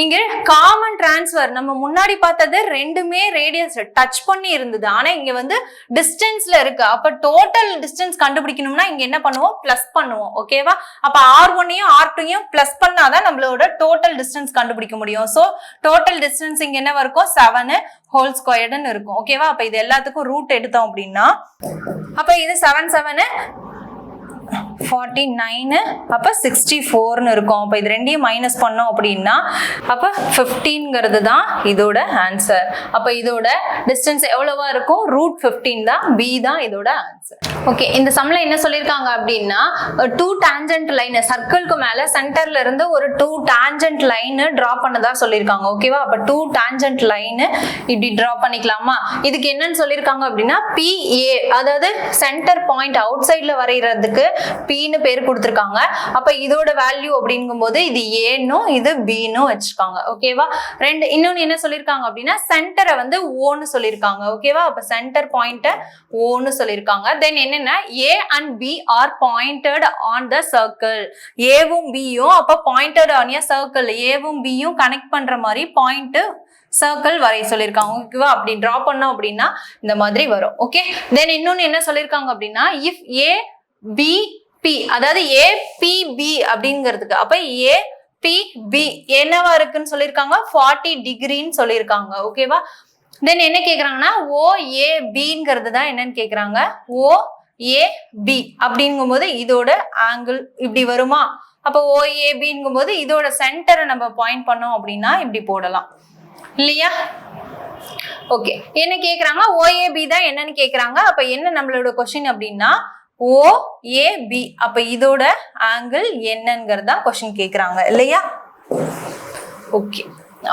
இங்க காமன் டிரான்ஸ்ஃபர் நம்ம முன்னாடி பார்த்தது ரெண்டுமே ரேடியஸ் டச் பண்ணி இருந்தது. ஆனா இங்க வந்து டிஸ்டன்ஸ்ல இருக்கு. அப்ப டோட்டல் டிஸ்டன்ஸ் கண்டுபிடிக்கணும்னா இங்க என்ன பண்ணுவோம்? பிளஸ் பண்ணுவோம். ஓகேவா? அப்ப R1யும் R2யும் பிளஸ் பண்ணாதான் நம்மளோட டோட்டல் டிஸ்டன்ஸ் கண்டுபிடிக்க முடியும். சோ டோட்டல் டிஸ்டன்ஸ் இங்க என்ன இருக்கும்? 7 ஹோல் ஸ்கொயர்டுன்னு இருக்கும். ஓகேவா? அப்ப இது எல்லாத்துக்கும் ரூட் எடுத்தோம் அப்படின்னா அப்ப இது 7 7 49 அப்ப 64ன்னு இருக்கும். அப்ப இது ரெண்டையும் மைனஸ் பண்ணோம் அப்படின்னா அப்ப 15ங்கிறது தான் இதோட ஆன்சர். அப்ப இதோட டிஸ்டன்ஸ் எவ்வளவா இருக்கும்? ரூட் 15 தான். பி தான் இதோட ஆன்சர். ஓகே, இந்த சம்ல என்ன சொல்லிருக்காங்க அப்படின்னா 2 டான்ஜென்ட் லைன் சர்க்கிள்க்கு மேல சென்டர்ல இருந்து ஒரு 2 டான்ஜென்ட் லைன் டிரா பண்ணதா சொல்லிருக்காங்க. ஓகேவா? அப்ப 2 டான்ஜென்ட் லைன் இப்படி டிரா பண்ணிக்கலாமா? இதுக்கு என்னன்னு சொல்லிருக்காங்க அப்படின்னா PA, அதாவது சென்டர் பாயிண்ட் அவுட் சைட்ல வரைகிறதுக்கு Pன்னு பேர் கொடுத்துருக்காங்க. அப்ப இதோட வேல்யூ அப்படிங்கும்போது இது ஏன்னும் இது பின்னும் வச்சுக்காங்க. ஓகேவா? இன்னொன்னு என்ன சொல்லியிருக்காங்க அப்படின்னா சென்டரை வந்து ஓன்னு சொல்லியிருக்காங்க. ஓகேவா? அப்ப சென்டர் பாயிண்ட ஓன்னு சொல்லியிருக்காங்க. தென் என்னன்னா A and B are pointed on the circle. ஏவும் பியும் அப்ப பாயிண்டட் ஆன் a circle. ஏவும் பியும் கனெக்ட் பண்ற மாதிரி பாயிண்ட் சர்க்கிள் வரைய சொல்லியிருக்காங்க. ஓகேவா? அப்படி டிரா பண்ணோம் அப்படின்னா இந்த மாதிரி வரும். ஓகே, தென் இன்னொன்னு என்ன சொல்லியிருக்காங்க அப்படின்னா இஃப் ஏ பி பி, அதாவது ஏ பி பி அப்படிங்கிறதுக்கு அப்ப ஏ பி பி என்னவா இருக்குன்னு சொல்லியிருக்காங்க 40 டிகிரின்னு சொல்லியிருக்காங்க. ஓகேவா? தென் என்ன கேக்குறாங்கன்னா ஓ ஏ பிங்கிறது தான் என்னன்னு கேக்குறாங்க. ஓ ஏ பி அப்படிங்கும் போது இதோட ஆங்கிள் இப்படி வருமா? அப்போ ஓ ஏ பிங்கும் போது இதோட சென்டரை நம்ம பாயிண்ட் பண்ணோம் அப்படின்னா இப்படி போடலாம் இல்லையா? ஓகே, என்ன கேக்குறாங்க OAB தான் என்னன்னு கேக்குறாங்க. அப்ப என்ன நம்மளோட क्वेश्चन அப்படின்னா OAB, அப்ப இதோட ஆங்கிள் என்னங்கிறதா क्वेश्चन கேக்குறாங்க இல்லையா? ஓகே,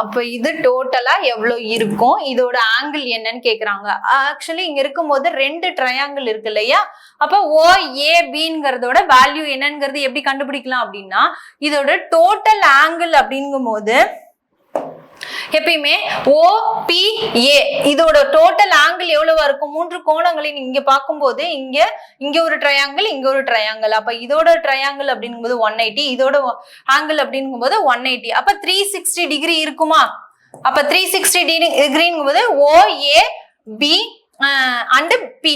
அப்ப இது டோட்டலா எவ்வளவு இருக்கும், இதோட ஆங்கிள் என்னன்னு கேக்குறாங்க. ஆக்சுவலி இங்க இருக்கும்போது 2 ட்ரையாங்கிள் இருக்கு இல்லையா? அப்ப OABங்கிறதோட வேல்யூ என்னங்கிறது எப்படி கண்டுபிடிக்கலாம் அப்படின்னா இதோட டோட்டல் ஆங்கிள் அப்படிங்கும் போது எப்பயுமே OPA இதோட டோட்டல் ஆங்கிள் எவ்வளவா இருக்கும்? 3 கோணங்களின் இங்க பார்க்கும்போது இங்க ஒரு ட்ரையாங்கிள், இங்க ஒரு ட்ரையாங்கிள். அப்ப இதோட ட்ரையாங்கிள் அப்படிங்கும்போது 180, இதோட ஆங்கிள் அப்படிங்கும்போது 180. அப்ப 360 டிகிரி இருக்குமா? அப்ப 360 டிகிரிங்கும் போது OAB and P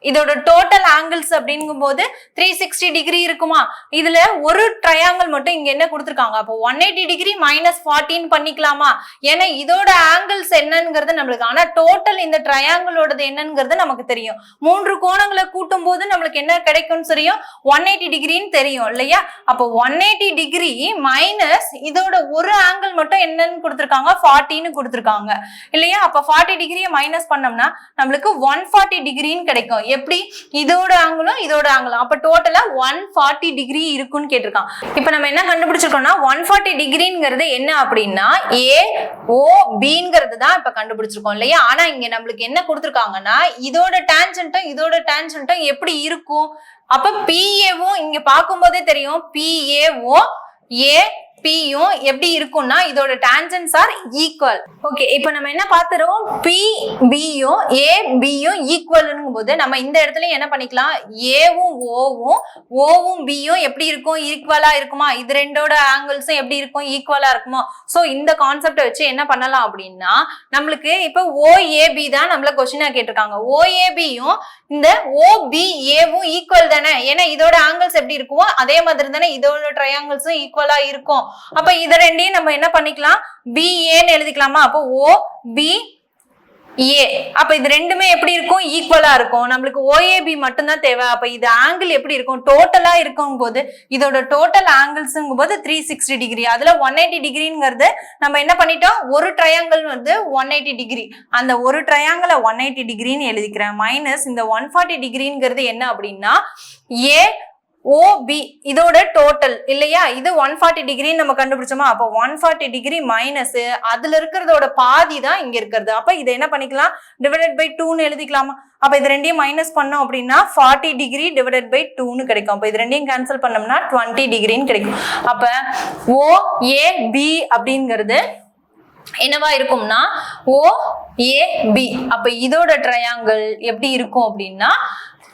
இதோட டோட்டல் ஆங்கிள்ஸ் அப்படிங்கும் போது 360 டிகிரி இருக்குமா? இதுல ஒரு ட்ரையாங்கிள் மட்டும் இங்க என்ன கொடுத்துருக்காங்க. அப்போ 180 டிகிரி -14 பண்ணிக்கலாமா? ஏன்னா இதோட ஆங்கிள்ஸ் என்னங்கிறது நம்மளுக்கு, ஆனா டோட்டல் இந்த ட்ரையாங்கிளோடது என்னங்கிறது நமக்கு தெரியும். 3 கோணங்களை கூட்டும் போது நம்மளுக்கு என்ன கிடைக்கும்னு தெரியும், 180 டிகிரின்னு தெரியும் இல்லையா? அப்போ 180 டிகிரி மைனஸ் இதோட ஒரு ஆங்கிள் மட்டும் என்னன்னு கொடுத்துருக்காங்க 40ன்னு கொடுத்துருக்காங்க இல்லையா? அப்ப 40 டிகிரியை மைனஸ் பண்ணோம்னா நம்மளுக்கு 140 டிகிரின்னு கிடைக்கும். எப்படி? இதோட ஆங்கிளும் இதோட ஆங்கிளும், அப்ப டோட்டலா 140 டிகிரி இருக்குன்னு கேட்டிருக்கான். இப்ப நம்ம என்ன கண்டுபிடிச்சிருக்கோம்னா 140 டிகிரிங்கிறது என்ன அப்படின்னா AOBங்கிறது தான் இப்ப கண்டுபிடிச்சிருக்கோம் இல்லையா? ஆனா இங்க நம்மளுக்கு என்ன கொடுத்திருக்காங்கன்னா இதோட டான்ஜென்ட்டும் இதோட டான்ஜென்ட்டும் எப்படி இருக்கும்? அப்ப PAவும் இங்க பார்க்கும்போதே தெரியும் PAவும் APயும் எப்படி இருக்கும்னா இதோட டான்ஜென்ட்ஸ் ஆர் ஈக்குவல். ஓகே, இப்போ நம்ம என்ன பார்த்துறோம், PBயும் ABயும் ஈக்குவல்ங்கும் போது நம்ம இந்த இடத்துல என்ன பண்ணிக்கலாம், ஏவும் ஓவும் பியும் எப்படி இருக்கும், ஈக்குவலா இருக்குமா? இது ரெண்டோட ஆங்கிள்ஸும் எப்படி இருக்கும், ஈக்குவலா இருக்குமா? சோ இந்த கான்செப்டை வச்சு என்ன பண்ணலாம் அப்படின்னா நம்மளுக்கு இப்போ OAB தான் நம்மள क्वेश्चन கேட்டிருக்காங்க. OABயும் இந்த OBAவும் ஈக்குவல் தானே, ஏன்னா இதோட ஆங்கிள்ஸ் எப்படி இருக்குமோ அதே மாதிரி தானே இதோட ட்ரையாங்கிள்ஸும் ஈக்குவலா இருக்கும். அப்ப இத ரெண்டையும் நம்ம என்ன பண்ணிக்கலாம், BAன்னு எழுதிக்கலாமா? அப்போ OBA, அப்ப இது ரெண்டுமே எப்படி இருக்கும், ஈக்குவலா இருக்கும். நம்மளுக்கு OAB மட்டும்தான் தேவை. அப்ப இது ஆங்கிள் எப்படி இருக்கும், டோட்டலா இருக்கும் போது இதோட டோட்டல் ஆங்கிள்ஸ்ங்கும் போது 360 டிகிரி. அதுல 180 டிகிரிங்கிறது நம்ம என்ன பண்ணிட்டோம், ஒரு ட்ரையாங்கிள் வந்து 180 டிகிரி, அந்த ஒரு ட்ரையாங்கிளை 180 டிகிரின்னு எழுதிக்கிறேன். மைனஸ் இந்த 140 டிகிரிங்கிறது என்ன அப்படின்னா OB இதோட டோட்டல் இல்லையா? இது 140 டிகிரி நம்ம கண்டுபிடிச்சோமா? அப்போ 140 டிகிரி மைனஸ் அதுல இருக்கிறதோட பாதி தான் இங்க இருக்கிறது. அப்ப இதை என்ன பண்ணிக்கலாம், டிவைடட் பை 2ன்னு எழுதிக்கலாமா? அப்ப இது ரெண்டையும் மைனஸ் பண்ணோம் அப்படின்னா 40 டிகிரி டிவைடட் பை 2ன்னு கிடைக்கும். அப்ப இது ரெண்டையும் கேன்சல் பண்ணோம்னா 20 டிகிரின்னு கிடைக்கும். அப்ப OAB அப்படிங்கிறது என்னவா இருக்கும்னா OAB. அப்ப இதோட ட்ரையாங்கிள் எப்படி இருக்கும் அப்படின்னா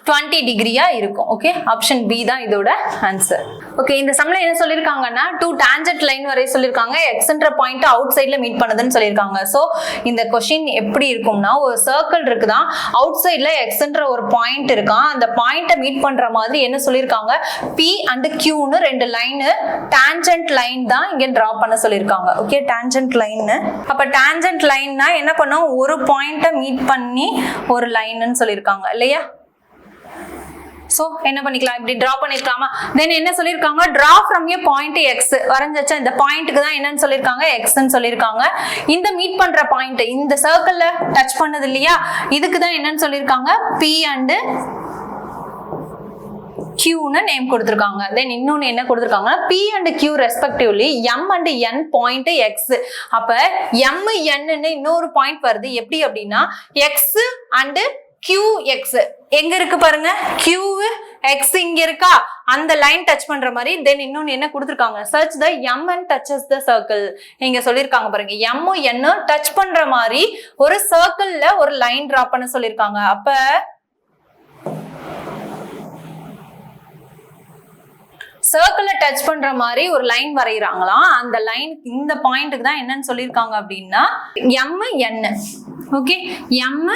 20 டிகிரியா இருக்கும். ஓகே, ஆப்ஷன் பி தான் இதோட ஆன்சர். ஓகே, இந்த சம்ல என்ன சொல்லிருக்காங்கன்னா 2 டான்ஜென்ட் லைன் வரை சொல்லிருக்காங்க, எக்ஸ்ன்ற பாயிண்ட் அவுட் சைட்ல மீட் பண்ணுதுன்னு சொல்லிருக்காங்க. சோ இந்த क्वेश्चन எப்படி இருக்கும்னா ஒரு சர்க்கிள் இருக்குதான், அவுட் சைட்ல எக்ஸ்ன்ற ஒரு பாயிண்ட் இருக்கான், அந்த பாயிண்ட மீட் பண்ற மாதிரி என்ன சொல்லிருக்காங்க, P and Qன்னு 2 line tangent line தான் இங்க டிரா பண்ண சொல்லிருக்காங்க. Okay, tangent line. அப்ப டான்ஜென்ட் லைன்னா என்ன பண்ணும், ஒரு பாயிண்ட மீட் பண்ணி ஒரு லைன்னு சொல்லிருக்காங்க இல்லையா? சோ என்ன பண்ணிக்கலாம், இப்படி டிரா பண்ணிருக்காமா? தென் என்ன சொல்லிருக்காங்க, draw from a point X வரைஞ்சாச்சா, இந்த பாயிண்ட்டுக்கு தான் என்னன்னு சொல்லிருக்காங்க, எக்ஸ்ன்னு சொல்லிருக்காங்க. இந்த மீட் பண்ற பாயிண்ட் இந்த சர்க்கிள்ல டச் பண்ணது இல்லையா, இதுக்கு தான் என்னன்னு சொல்லிருக்காங்க, P and Qன்னு நேம் கொடுத்திருக்காங்க. தென் இன்னொன்னு என்ன கொடுத்திருக்காங்கன்னா P and Q respectively M and N point X. அப்ப M Nன்னு இன்னொரு பாயிண்ட் வருது, எப்படி அப்படின்னா X and QX எங்க இருக்கு பாருங்க, Q எக்ஸ் இங்க இருக்கா, அந்த லைன் டச் பண்ற மாதிரி. தென் இன்னொன்னு என்ன கொடுத்துருக்காங்க, search the M and touches the circle. இங்க சொல்லியிருக்காங்க பாருங்க, எம் என்ன டச் பண்ற மாதிரி ஒரு சர்க்கிள்ல ஒரு லைன் டிரா பண்ண சொல்லியிருக்காங்க. அப்ப சர்க்கிள டச் பண்ற மாதிரி ஒரு லைன் வரைகிறாங்களாம். அந்த லைன் இந்த பாயிண்ட்டுக்கு தான் என்னன்னு சொல்லியிருக்காங்க அப்படின்னா எம் என். ஓகே, எம்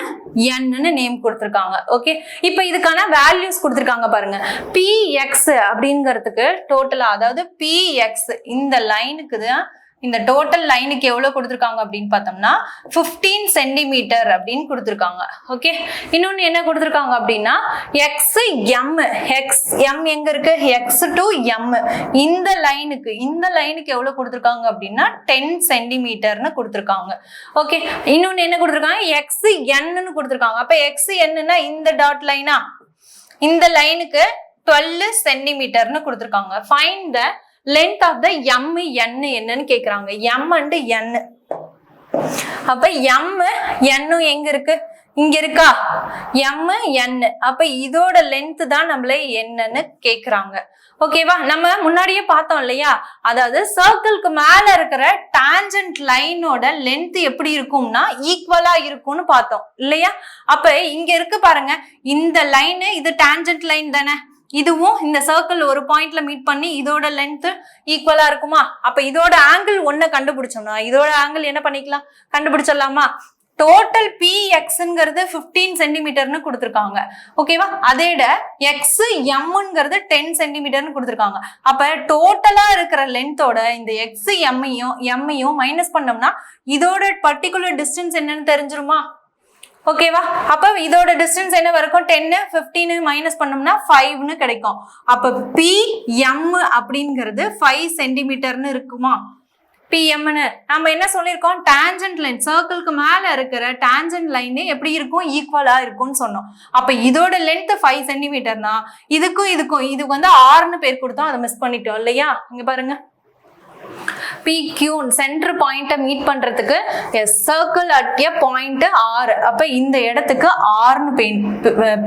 என்னு நேம் கொடுத்துருக்காங்க. ஓகே, இப்போ இதுக்கான வேல்யூஸ் கொடுத்துருக்காங்க பாருங்க. px அப்படிங்கிறதுக்கு டோட்டலா, அதாவது px இந்த லைனுக்கு தான், இந்த டோட்டல் லைனுக்கு எவ்வளவு கொடுத்துருக்காங்க அப்படின்னு பார்த்தோம்னா 15 சென்டிமீட்டர் அப்படின்னு கொடுத்துருக்காங்க. ஓகே, இன்னொன்னு என்ன கொடுத்துருக்காங்க அப்படின்னா எக்ஸ் எம் எங்க இருக்கு, எக்ஸ் டு எம் இந்த லைனுக்கு எவ்வளவு கொடுத்துருக்காங்க அப்படின்னா 10 சென்டிமீட்டர்னு கொடுத்துருக்காங்க. ஓகே, இன்னொன்னு என்ன கொடுத்துருக்காங்க, எக்ஸ் என்னன்னு கொடுத்துருக்காங்க. அப்ப எக்ஸ் என்னன்னா இந்த டாட் லைனா, இந்த லைனுக்கு 12 சென்டிமீட்டர்னு கொடுத்துருக்காங்க. Find the length of the m n என்னன்னு கேக்குறாங்க. m and n. அப்ப m n எங்க இருக்கு, இங்க இருக்கா, m n. அப்ப இதோட லென்த் தான் நம்மள என்னன்னு கேக்குறாங்க. ஓகேவா, நம்ம முன்னாடியே பார்த்தோம் இல்லையா, அதாவது சர்க்கிள்க்கு மேல இருக்கிற டான்ஜென்ட் லைனோட லென்த் எப்படி இருக்கும்னா ஈக்குவலா இருக்கும்னு பார்த்தோம் இல்லையா. அப்ப இங்க இருக்கு பாருங்க, இந்த லைன் இது டான்ஜென்ட் லைன் தானே, இதுவும் இந்த சர்க்கிள் ஒரு பாயிண்ட்ல மீட் பண்ணி இதோட லென்த் ஈக்குவலா இருக்குமா. அப்ப இதோட ஆங்கிள் ஒண்ணு கண்டுபிடிச்சோம்னா இதோட ஆங்கிள் என்ன பண்ணிக்கலாம், கண்டுபிடிச்சிடலாமா. டோட்டல் pxங்கிறது 15 சென்டிமீட்டர்னு கொடுத்துருக்காங்க. ஓகேவா, அதேட எக்ஸ் எம்ங்கிறது 10 சென்டிமீட்டர்னு கொடுத்துருக்காங்க. அப்ப டோட்டலா இருக்கிற லென்த்தோட இந்த எக்ஸ் எம்மையும் மைனஸ் பண்ணோம்னா இதோட பர்டிகுலர் டிஸ்டன்ஸ் என்னன்னு தெரிஞ்சிருமா. ஓகேவா, அப்ப இதோட டிஸ்டன்ஸ் என்ன வரைக்கும் 10 15 மைனஸ் பண்ணோம்னா 5ன்னு கிடைக்கும். அப்ப pm அப்படிங்கிறது 5 சென்டிமீட்டர்னு இருக்குமா. pmன்னு நம்ம என்ன சொல்லியிருக்கோம், டான்ஜென்ட் லைன், சர்க்கிள்க்கு மேல இருக்கிற டான்ஜென்ட் லைன் எப்படி இருக்கும், ஈக்குவலா இருக்கும்னு சொன்னோம். அப்ப இதோட லென்த் 5 சென்டிமீட்டர்னா இதுக்கும் இதுக்கு வந்து 6ன்னு பேர் கொடுத்தோம், அதை மிஸ் பண்ணிட்டோம் இல்லையா. இங்க பாருங்க, PQ சென்டர் பாயிண்ட மீட் பண்றதுக்கு circle at a point R. அப்ப இந்த இடத்துக்கு Rன்னு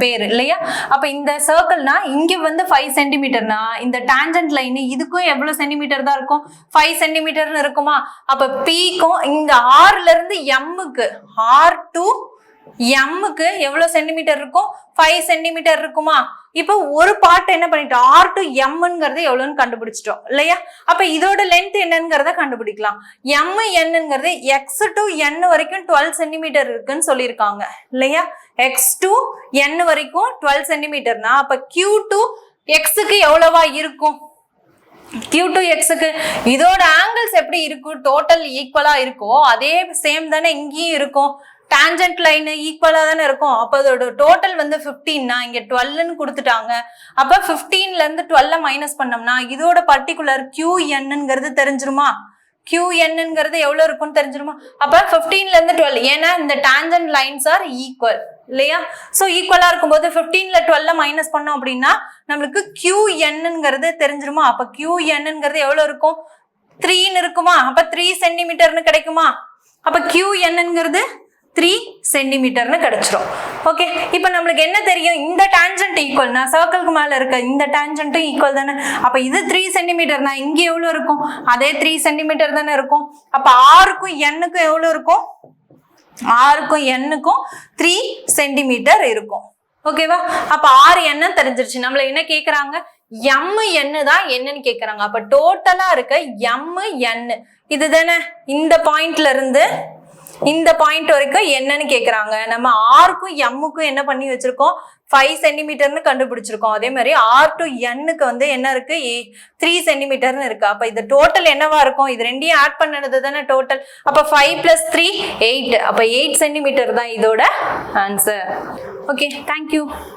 பேர் இல்லையா. அப்ப இந்த சர்க்கிள்னா இங்க வந்து 5 சென்டிமீட்டர்னா இந்த டான்ஜென்ட் லைன் இதுக்கும் எவ்வளவு சென்டிமீட்டர் தான் இருக்கும், 5 சென்டிமீட்டர்னு இருக்குமா. அப்ப Pக்கும் இந்த Rல இருந்து Mக்கு, R to Mக்கு எவ்வளவு சென்டிமீட்டர் இருக்கும், 5 சென்டிமீட்டர் இருக்குமா. இப்போ ஒரு பார்ட் என்ன பண்ணிட்டோம், R to Mங்கிறது எவ்வளவுன்னு கண்டுபிடிச்சிட்டோம் இல்லையா. அப்ப இதோட லென்த் என்னங்கிறத கண்டுபிடிக்கலாம். M Nங்கிறது X to N வரைக்கும் 12 சென்டிமீட்டர் இருக்குன்னு சொல்லியிருக்காங்க இல்லையா. X to N வரைக்கும் 12 சென்டிமீட்டர்னா அப்ப Q to Xக்கு எவ்வளவா இருக்கும், Q to Xக்கு இதோட ஆங்கிள்ஸ் எப்படி இருக்கும், டோட்டல் ஈக்குவலா இருக்கோ அதே சேம் தானே இங்கேயும் இருக்கும். டான்ஜென்ட் லைன் ஈக்குவலா தானே இருக்கும். அப்ப அதோட டோட்டல் வந்து 15னா இங்க 12ன்னு கொடுத்துட்டாங்க. அப்ப 15ல இருந்து 12 மைனஸ் பண்ணோம்னா இதோட பர்டிகுலர் QNங்கிறது தெரிஞ்சிருமா. QNங்கிறது எவ்வளவு இருக்கும்னு தெரிஞ்சிருமா. அப்ப 15ல இருந்து 12, ஏன்னா இந்த டான்ஜென்ட் லைன்ஸ் ஆர் ஈக்குவல் இல்லையா. சோ ஈக்குவலா இருக்கும்போது 15ல 12 மைனஸ் பண்ணோம் அப்படின்னா நம்மளுக்கு QNங்கிறது தெரிஞ்சிருமா. அப்ப QNங்கிறது எவ்வளவு இருக்கும், 3ன்னு இருக்குமா. அப்ப 3 சென்டிமீட்டர்னு கிடைக்குமா. அப்ப QNங்கிறது 3 சென்டிமீட்டர்னு கிடைச்சிரும். ஓகே, இப்போ நம்மளுக்கு என்ன தெரியும், இந்த டான்ஜென்ட் ஈக்குவல்னா சர்க்கிள்க்கு மேல இருக்க இந்த டான்ஜென்ட்டும் ஈக்குவல் தானே. அப்ப இது 3 சென்டிமீட்டர்னா இங்க எவ்வளவு இருக்கும், அதே 3 சென்டிமீட்டர் தானே இருக்கும். அப்ப ஆருக்கும் எண்ணுக்கும் எவ்வளவு இருக்கும், ஆருக்கும் எண்ணுக்கும் 3 சென்டிமீட்டர் இருக்கும். ஓகேவா, அப்ப R என்ன தெரிஞ்சிருச்சு. நம்மள என்ன கேக்குறாங்க, M என்ன தான் என்னன்னு கேக்குறாங்க. அப்ப டோட்டலா இருக்க M N இதுதானே, இந்த பாயிண்ட்ல இருந்து இந்த பாயிண்ட் வரைக்கும் என்னன்னு கேக்குறாங்க. நம்ம ஆருக்கும் எம்முக்கும் என்ன பண்ணி வச்சிருக்கோம், 5 சென்டிமீட்டர்னு கண்டுபிடிச்சிருக்கோம். அதே மாதிரி R to Nக்கு வந்து என்ன இருக்கு, 3 சென்டிமீட்டர்னு இருக்கு. அப்ப இது டோட்டல் என்னவா இருக்கும், இது ரெண்டையும் ஆட் பண்ணது தானே டோட்டல். அப்ப 5 + 3 8. அப்ப 8 சென்டிமீட்டர் தான் இதோட ஆன்சர். Okay, thank you.